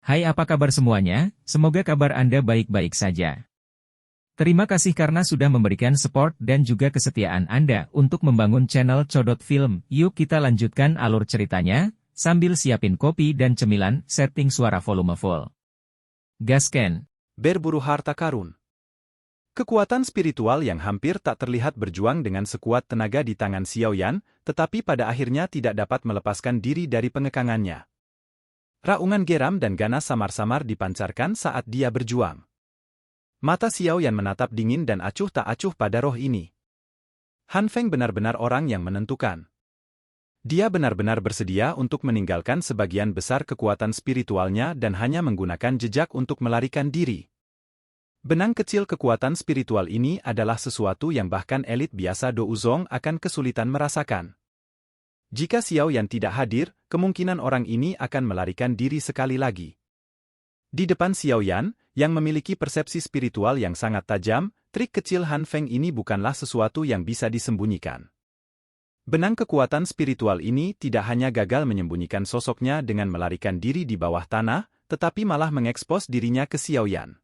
Hai, apa kabar semuanya? Semoga kabar Anda baik-baik saja. Terima kasih karena sudah memberikan support dan juga kesetiaan Anda untuk membangun channel Codot Film. Yuk kita lanjutkan alur ceritanya, sambil siapin kopi dan cemilan, setting suara volume full. Gasken. Berburu harta karun. Kekuatan spiritual yang hampir tak terlihat berjuang dengan sekuat tenaga di tangan Xiao Yan, tetapi pada akhirnya tidak dapat melepaskan diri dari pengekangannya. Raungan geram dan ganas samar-samar dipancarkan saat dia berjuang. Mata Xiao Yan menatap dingin dan acuh tak acuh pada roh ini. Han Feng benar-benar orang yang menentukan. Dia benar-benar bersedia untuk meninggalkan sebagian besar kekuatan spiritualnya dan hanya menggunakan jejak untuk melarikan diri. Benang kecil kekuatan spiritual ini adalah sesuatu yang bahkan elit biasa Do Uzong akan kesulitan merasakan. Jika Xiao Yan tidak hadir, kemungkinan orang ini akan melarikan diri sekali lagi. Di depan Xiao Yan, yang memiliki persepsi spiritual yang sangat tajam, trik kecil Han Feng ini bukanlah sesuatu yang bisa disembunyikan. Benang kekuatan spiritual ini tidak hanya gagal menyembunyikan sosoknya dengan melarikan diri di bawah tanah, tetapi malah mengekspos dirinya ke Xiao Yan.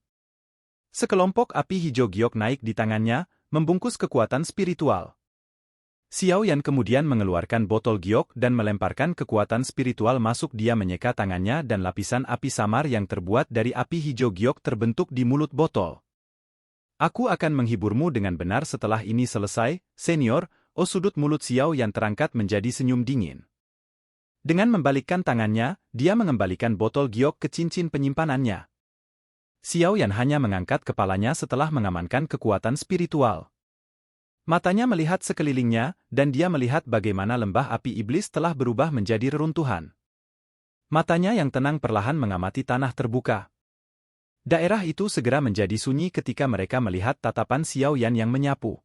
Sekelompok api hijau giok naik di tangannya, membungkus kekuatan spiritual. Xiao Yan kemudian mengeluarkan botol giok dan melemparkan kekuatan spiritual masuk. Dia menyeka tangannya dan lapisan api samar yang terbuat dari api hijau giok terbentuk di mulut botol. Aku akan menghiburmu dengan benar setelah ini selesai, senior. Oh, sudut mulut Xiao Yan terangkat menjadi senyum dingin. Dengan membalikkan tangannya, dia mengembalikan botol giok ke cincin penyimpanannya. Xiao Yan hanya mengangkat kepalanya setelah mengamankan kekuatan spiritual. Matanya melihat sekelilingnya, dan dia melihat bagaimana lembah api iblis telah berubah menjadi reruntuhan. Matanya yang tenang perlahan mengamati tanah terbuka. Daerah itu segera menjadi sunyi ketika mereka melihat tatapan Xiao Yan yang menyapu.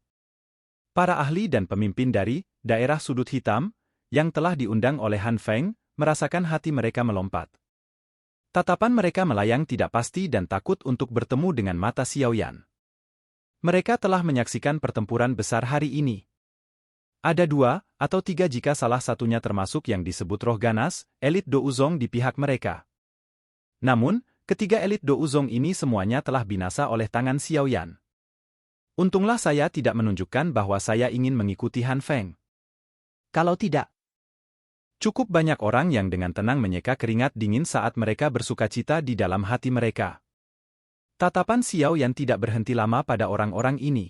Para ahli dan pemimpin dari daerah sudut hitam, yang telah diundang oleh Han Feng, merasakan hati mereka melompat. Tatapan mereka melayang tidak pasti dan takut untuk bertemu dengan mata Xiao Yan. Mereka telah menyaksikan pertempuran besar hari ini. Ada 2 atau 3 jika salah satunya termasuk yang disebut roh ganas, elit Do Uzong di pihak mereka. Namun, ketiga elit Do Uzong ini semuanya telah binasa oleh tangan Xiao Yan. Untunglah saya tidak menunjukkan bahwa saya ingin mengikuti Han Feng. Kalau tidak, cukup banyak orang yang dengan tenang menyeka keringat dingin saat mereka bersukacita di dalam hati mereka. Tatapan Xiao Yan tidak berhenti lama pada orang-orang ini.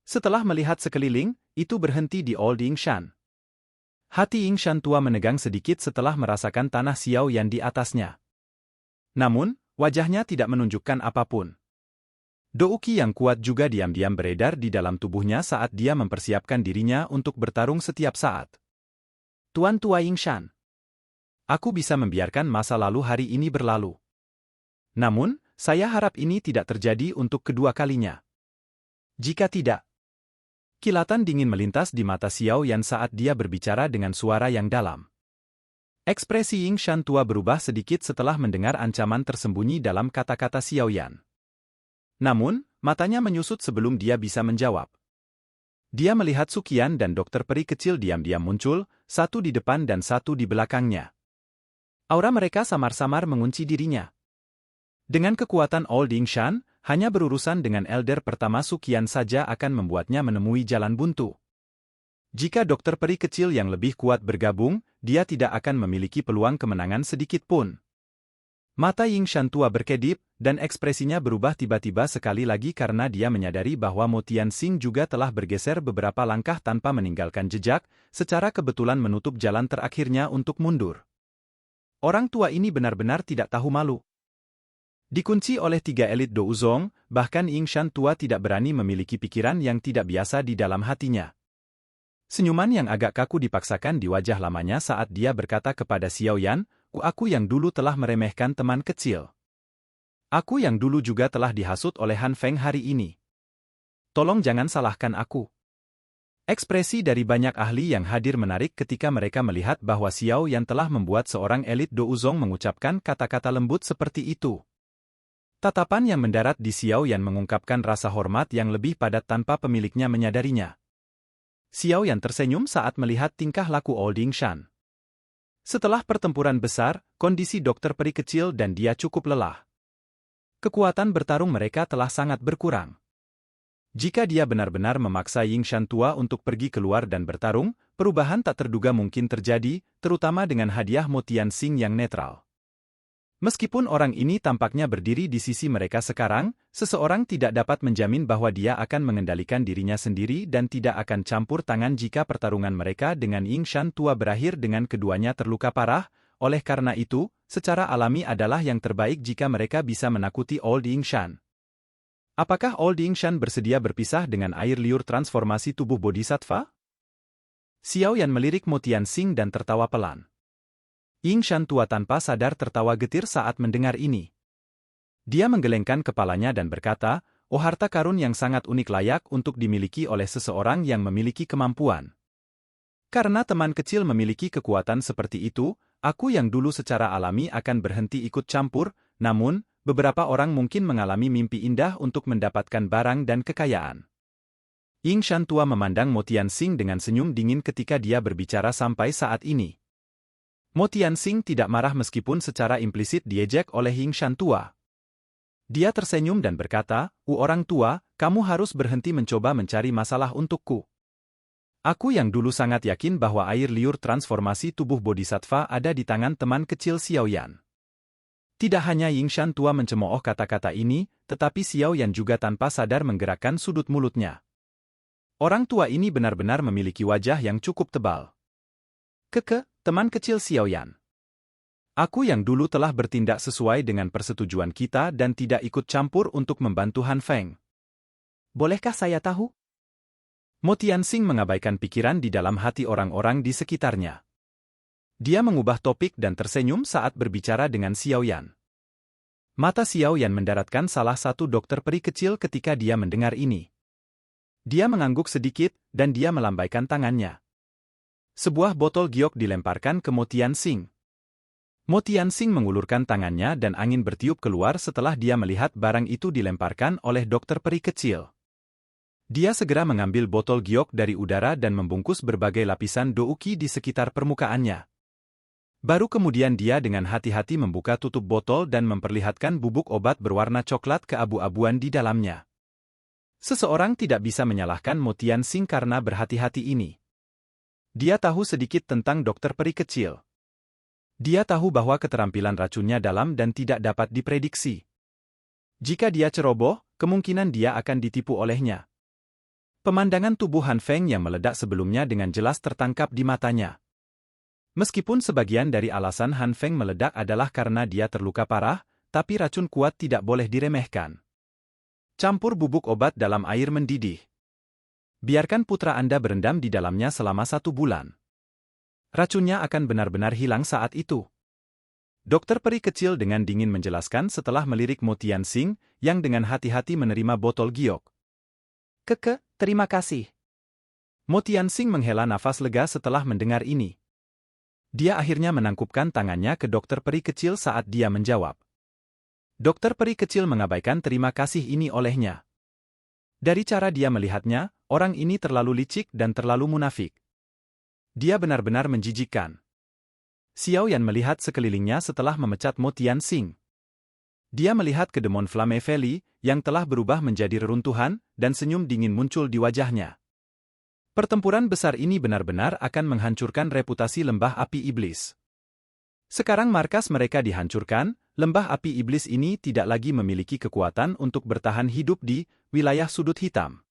Setelah melihat sekeliling, itu berhenti di Old Yingshan. Hati Yingshan tua menegang sedikit setelah merasakan tanah Xiao Yan di atasnya. Namun, wajahnya tidak menunjukkan apapun. Douki yang kuat juga diam-diam beredar di dalam tubuhnya saat dia mempersiapkan dirinya untuk bertarung setiap saat. Tuan Tua Yingshan, aku bisa membiarkan masa lalu hari ini berlalu. Namun, saya harap ini tidak terjadi untuk kedua kalinya. Jika tidak, kilatan dingin melintas di mata Xiao Yan saat dia berbicara dengan suara yang dalam. Ekspresi Yingshan tua berubah sedikit setelah mendengar ancaman tersembunyi dalam kata-kata Xiao Yan. Namun, matanya menyusut sebelum dia bisa menjawab. Dia melihat Sukian dan dokter peri kecil diam-diam muncul, satu di depan dan satu di belakangnya. Aura mereka samar-samar mengunci dirinya. Dengan kekuatan Old Yingshan, hanya berurusan dengan elder pertama Sukian saja akan membuatnya menemui jalan buntu. Jika dokter peri kecil yang lebih kuat bergabung, dia tidak akan memiliki peluang kemenangan sedikit pun. Mata Yingshan tua berkedip, dan ekspresinya berubah tiba-tiba sekali lagi karena dia menyadari bahwa Mo Tianxing juga telah bergeser beberapa langkah tanpa meninggalkan jejak, secara kebetulan menutup jalan terakhirnya untuk mundur. Orang tua ini benar-benar tidak tahu malu. Dikunci oleh 3 elit Do Uzong, bahkan Yingshan tua tidak berani memiliki pikiran yang tidak biasa di dalam hatinya. Senyuman yang agak kaku dipaksakan di wajah lamanya saat dia berkata kepada Xiao Yan, aku yang dulu telah meremehkan teman kecil. Aku yang dulu juga telah dihasut oleh Han Feng hari ini. Tolong jangan salahkan aku. Ekspresi dari banyak ahli yang hadir menarik ketika mereka melihat bahwa Xiao Yan telah membuat seorang elit Do Uzong mengucapkan kata-kata lembut seperti itu. Tatapan yang mendarat di Xiao Yan mengungkapkan rasa hormat yang lebih padat tanpa pemiliknya menyadarinya. Xiao Yan tersenyum saat melihat tingkah laku Old Yingshan. Setelah pertempuran besar, kondisi dokter peri kecil dan dia cukup lelah. Kekuatan bertarung mereka telah sangat berkurang. Jika dia benar-benar memaksa Yingshan tua untuk pergi keluar dan bertarung, perubahan tak terduga mungkin terjadi, terutama dengan hadiah Motian Xing yang netral. Meskipun orang ini tampaknya berdiri di sisi mereka sekarang, seseorang tidak dapat menjamin bahwa dia akan mengendalikan dirinya sendiri dan tidak akan campur tangan jika pertarungan mereka dengan Yingshan tua berakhir dengan keduanya terluka parah. Oleh karena itu, secara alami adalah yang terbaik jika mereka bisa menakuti Old Yingshan. Apakah Old Yingshan bersedia berpisah dengan air liur transformasi tubuh Bodhisattva? Xiao Yan melirik Motian Xing dan tertawa pelan. Yingshan tua tanpa sadar tertawa getir saat mendengar ini. Dia menggelengkan kepalanya dan berkata, "Oh harta karun yang sangat unik layak untuk dimiliki oleh seseorang yang memiliki kemampuan. Karena teman kecil memiliki kekuatan seperti itu, aku yang dulu secara alami akan berhenti ikut campur, namun, beberapa orang mungkin mengalami mimpi indah untuk mendapatkan barang dan kekayaan." Yingshan tua memandang Motian Xing dengan senyum dingin ketika dia berbicara sampai saat ini. Motian Xing tidak marah meskipun secara implisit diejek oleh Yingshan tua. Dia tersenyum dan berkata, orang tua, kamu harus berhenti mencoba mencari masalah untukku. Aku yang dulu sangat yakin bahwa air liur transformasi tubuh Bodhisattva ada di tangan teman kecil Xiao Yan." Tidak hanya Yingshan tua mencemooh kata-kata ini, tetapi Xiao Yan juga tanpa sadar menggerakkan sudut mulutnya. Orang tua ini benar-benar memiliki wajah yang cukup tebal. Teman kecil Xiao Yan. Aku yang dulu telah bertindak sesuai dengan persetujuan kita dan tidak ikut campur untuk membantu Han Feng. Bolehkah saya tahu? Motian Xing mengabaikan pikiran di dalam hati orang-orang di sekitarnya. Dia mengubah topik dan tersenyum saat berbicara dengan Xiao Yan. Mata Xiao Yan mendaratkan salah satu dokter peri kecil ketika dia mendengar ini. Dia mengangguk sedikit, dan dia melambaikan tangannya. Sebuah botol giok dilemparkan ke Motian Xing. Motian Xing mengulurkan tangannya dan angin bertiup keluar setelah dia melihat barang itu dilemparkan oleh dokter peri kecil. Dia segera mengambil botol giok dari udara dan membungkus berbagai lapisan douki di sekitar permukaannya. Baru kemudian dia dengan hati-hati membuka tutup botol dan memperlihatkan bubuk obat berwarna coklat keabu-abuan di dalamnya. Seseorang tidak bisa menyalahkan Motian Xing karena berhati-hati ini. Dia tahu sedikit tentang dokter peri kecil. Dia tahu bahwa keterampilan racunnya dalam dan tidak dapat diprediksi. Jika dia ceroboh, kemungkinan dia akan ditipu olehnya. Pemandangan tubuh Han Feng yang meledak sebelumnya dengan jelas tertangkap di matanya. Meskipun sebagian dari alasan Han Feng meledak adalah karena dia terluka parah, tapi racun kuat tidak boleh diremehkan. Campur bubuk obat dalam air mendidih. Biarkan putra Anda berendam di dalamnya selama 1 bulan. Racunnya akan benar-benar hilang saat itu. Dokter peri kecil dengan dingin menjelaskan setelah melirik Motian Xing, yang dengan hati-hati menerima botol giok. Terima kasih. Motian Xing menghela nafas lega setelah mendengar ini. Dia akhirnya menangkupkan tangannya ke dokter peri kecil saat dia menjawab. Dokter peri kecil mengabaikan terima kasih ini olehnya. Dari cara dia melihatnya, orang ini terlalu licik dan terlalu munafik. Dia benar-benar menjijikkan. Xiao Yan melihat sekelilingnya setelah memecat Motian Xing. Dia melihat ke Demon Flame Valley, yang telah berubah menjadi reruntuhan, dan senyum dingin muncul di wajahnya. Pertempuran besar ini benar-benar akan menghancurkan reputasi Lembah Api Iblis. Sekarang markas mereka dihancurkan, Lembah Api Iblis ini tidak lagi memiliki kekuatan untuk bertahan hidup di wilayah sudut hitam.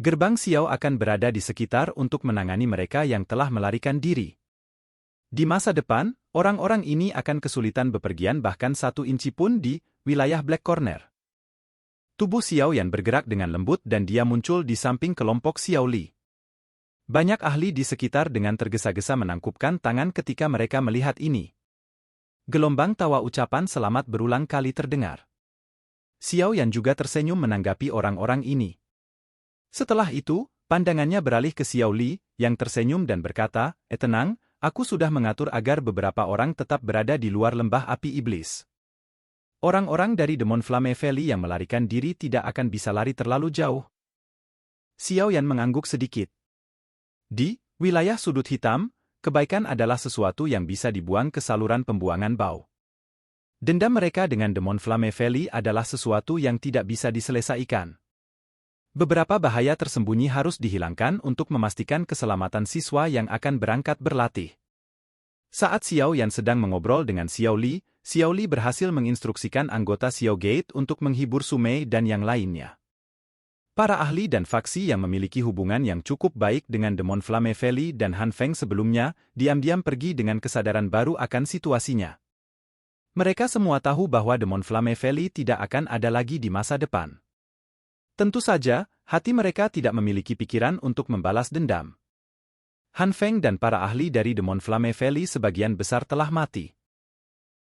Gerbang Xiao akan berada di sekitar untuk menangani mereka yang telah melarikan diri. Di masa depan, orang-orang ini akan kesulitan bepergian bahkan 1 inci pun di wilayah Black Corner. Tubuh Xiao Yan bergerak dengan lembut dan dia muncul di samping kelompok Xiao Li. Banyak ahli di sekitar dengan tergesa-gesa menangkupkan tangan ketika mereka melihat ini. Gelombang tawa ucapan selamat berulang kali terdengar. Xiao Yan juga tersenyum menanggapi orang-orang ini. Setelah itu, pandangannya beralih ke Xiao Li, yang tersenyum dan berkata, tenang, aku sudah mengatur agar beberapa orang tetap berada di luar Lembah Api Iblis. Orang-orang dari Demon Flame Valley yang melarikan diri tidak akan bisa lari terlalu jauh. Xiao Yan mengangguk sedikit. Di wilayah sudut hitam, kebaikan adalah sesuatu yang bisa dibuang ke saluran pembuangan bau. Dendam mereka dengan Demon Flame Valley adalah sesuatu yang tidak bisa diselesaikan. Beberapa bahaya tersembunyi harus dihilangkan untuk memastikan keselamatan siswa yang akan berangkat berlatih. Saat Xiao Yan sedang mengobrol dengan Xiao Li berhasil menginstruksikan anggota Xiao Gate untuk menghibur Sumei dan yang lainnya. Para ahli dan faksi yang memiliki hubungan yang cukup baik dengan Demon Flame Valley dan Han Feng sebelumnya, diam-diam pergi dengan kesadaran baru akan situasinya. Mereka semua tahu bahwa Demon Flame Valley tidak akan ada lagi di masa depan. Tentu saja, hati mereka tidak memiliki pikiran untuk membalas dendam. Han Feng dan para ahli dari Demon Flame Valley sebagian besar telah mati.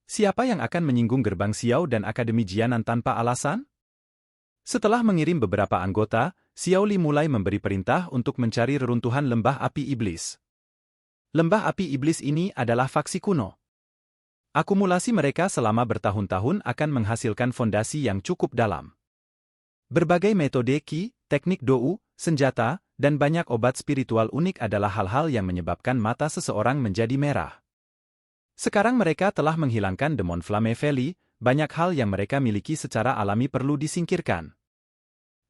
Siapa yang akan menyinggung gerbang Xiao dan Akademi Jianan tanpa alasan? Setelah mengirim beberapa anggota, Xiao Li mulai memberi perintah untuk mencari reruntuhan Lembah Api Iblis. Lembah Api Iblis ini adalah faksi kuno. Akumulasi mereka selama bertahun-tahun akan menghasilkan fondasi yang cukup dalam. Berbagai metode Qi, teknik Dou, senjata, dan banyak obat spiritual unik adalah hal-hal yang menyebabkan mata seseorang menjadi merah. Sekarang mereka telah menghilangkan Demon Flame Valley, banyak hal yang mereka miliki secara alami perlu disingkirkan.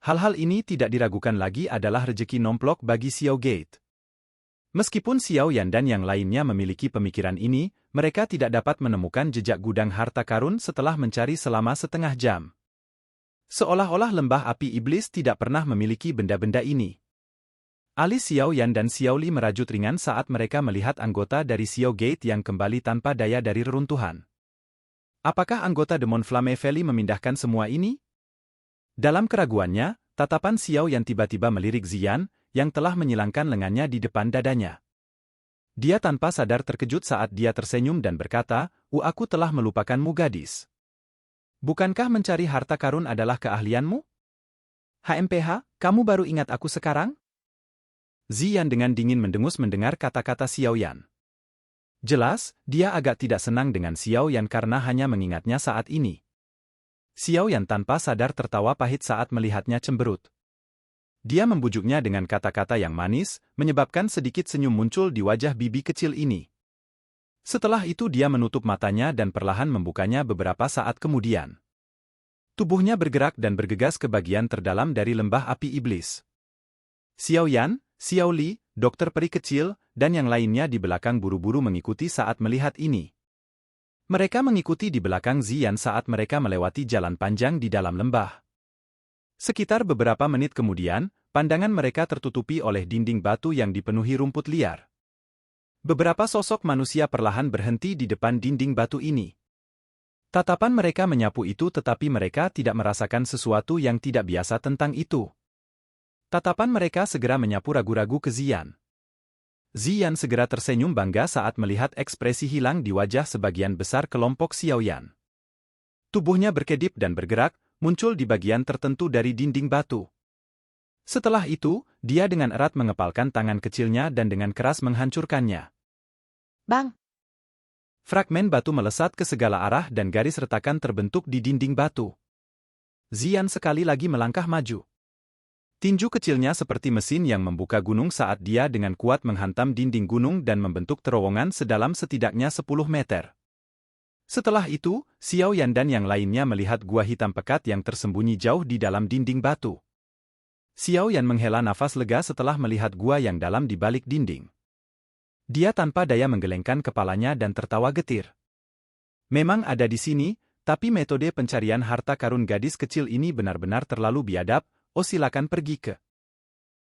Hal-hal ini tidak diragukan lagi adalah rejeki nomplok bagi Xiao Gate. Meskipun Xiao Yan dan yang lainnya memiliki pemikiran ini, mereka tidak dapat menemukan jejak gudang harta karun setelah mencari selama setengah jam. Seolah-olah lembah api iblis tidak pernah memiliki benda-benda ini. Alis Xiao Yan dan Xiao Li merajut ringan saat mereka melihat anggota dari Xiao Gate yang kembali tanpa daya dari reruntuhan. Apakah anggota Demon Flame Valley memindahkan semua ini? Dalam keraguannya, tatapan Xiao Yan tiba-tiba melirik Ziyan, yang telah menyilangkan lengannya di depan dadanya. Dia tanpa sadar terkejut saat dia tersenyum dan berkata, Aku telah melupakanmu gadis. Bukankah mencari harta karun adalah keahlianmu? HMPH, kamu baru ingat aku sekarang? Ziyan dengan dingin mendengus mendengar kata-kata Xiao Yan. Jelas, dia agak tidak senang dengan Xiao Yan karena hanya mengingatnya saat ini. Xiao Yan tanpa sadar tertawa pahit saat melihatnya cemberut. Dia membujuknya dengan kata-kata yang manis, menyebabkan sedikit senyum muncul di wajah bibi kecil ini. Setelah itu dia menutup matanya dan perlahan membukanya beberapa saat kemudian. Tubuhnya bergerak dan bergegas ke bagian terdalam dari lembah api iblis. Xiao Yan, Xiao Li, dokter peri kecil, dan yang lainnya di belakang buru-buru mengikuti saat melihat ini. Mereka mengikuti di belakang Ziyan saat mereka melewati jalan panjang di dalam lembah. Sekitar beberapa menit kemudian, pandangan mereka tertutupi oleh dinding batu yang dipenuhi rumput liar. Beberapa sosok manusia perlahan berhenti di depan dinding batu ini. Tatapan mereka menyapu itu tetapi mereka tidak merasakan sesuatu yang tidak biasa tentang itu. Tatapan mereka segera menyapu ragu-ragu ke Ziyan. Ziyan segera tersenyum bangga saat melihat ekspresi hilang di wajah sebagian besar kelompok Xiao Yan. Tubuhnya berkedip dan bergerak, muncul di bagian tertentu dari dinding batu. Setelah itu, dia dengan erat mengepalkan tangan kecilnya dan dengan keras menghancurkannya. Bang! Fragmen batu melesat ke segala arah dan garis retakan terbentuk di dinding batu. Ziyan sekali lagi melangkah maju. Tinju kecilnya seperti mesin yang membuka gunung saat dia dengan kuat menghantam dinding gunung dan membentuk terowongan sedalam setidaknya 10 meter. Setelah itu, Xiao Yan dan yang lainnya melihat gua hitam pekat yang tersembunyi jauh di dalam dinding batu. Xiao Yan menghela nafas lega setelah melihat gua yang dalam di balik dinding. Dia tanpa daya menggelengkan kepalanya dan tertawa getir. Memang ada di sini, tapi metode pencarian harta karun gadis kecil ini benar-benar terlalu biadab. Silakan pergi ke.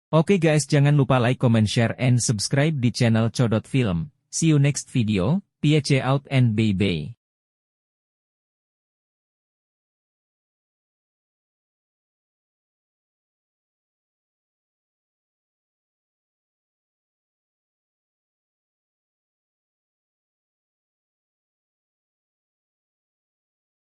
Oke guys, jangan lupa like, comment, share, and subscribe di channel Codot Film. See you next video. Peace out and bye bye.